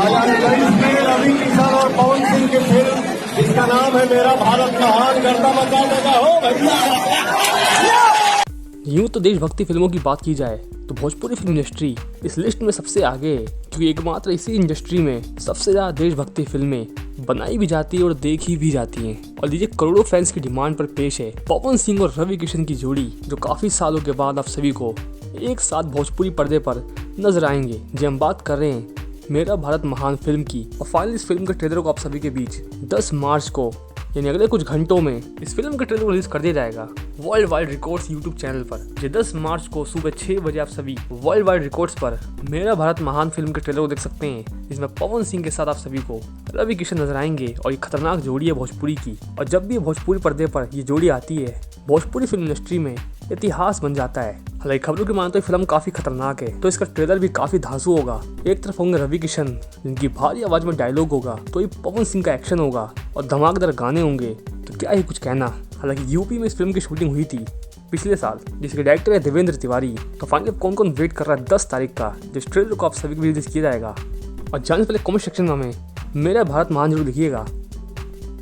2023 में रवि किशन और पवन सिंह की फिल्म जिसका नाम है मेरा भारत महान, गर्दा मचा देगा हो भैया। यूँ तो देशभक्ति फिल्मों की बात की जाए तो भोजपुरी फिल्म इंडस्ट्री इस लिस्ट में सबसे आगे है, क्योंकि एकमात्र इसी इंडस्ट्री में सबसे ज़्यादा देशभक्ति फिल्में बनाई भी जाती है और देखी भी जाती हैं। और लीजिए करोड़ों फैंस की डिमांड पर पेश है पवन सिंह और रवि किशन की जोड़ी, जो काफ़ी सालों के बाद आप सभी को एक साथ भोजपुरी पर्दे पर नजर आएंगे। जी हम बात कर रहे हैं मेरा भारत महान फिल्म की। और फाइनली इस फिल्म के ट्रेलर को आप सभी के बीच 10 मार्च को यानी अगले कुछ घंटों में इस फिल्म का ट्रेलर रिलीज कर दिया जाएगा world wide records YouTube channel पर। जो 10 मार्च को सुबह 6 बजे आप सभी वर्ल्ड वाइड रिकॉर्ड्स पर मेरा भारत महान फिल्म के ट्रेलर को देख सकते हैं, जिसमें पवन सिंह के साथ आप सभी को रवि किशन नजर आएंगे। और ये खतरनाक जोड़ी है भोजपुरी की, और जब भी भोजपुरी पर्दे पर ये जोड़ी आती है भोजपुरी फिल्म इंडस्ट्री में इतिहास बन जाता है। हालांकि खबरों की माने तो फिल्म काफी खतरनाक है, तो इसका ट्रेलर भी काफी धांसू होगा। एक तरफ होंगे रवि किशन जिनकी भारी आवाज में डायलॉग होगा, तो ये पवन सिंह का एक्शन होगा और धमाकेदार गाने होंगे, तो क्या ही कुछ कहना। हालांकि यूपी में इस फिल्म की शूटिंग हुई थी पिछले साल, जिसके डायरेक्टर है देवेंद्र तिवारी। तो फाइनली कौन कौन वेट कर रहा है 10 तारीख का, जिस ट्रेलर को आप सभी को रिलीज किया जाएगा। और जाने से पहले कमेंट सेक्शन में हमें मेरा भारत महान जरूर लिखिएगा।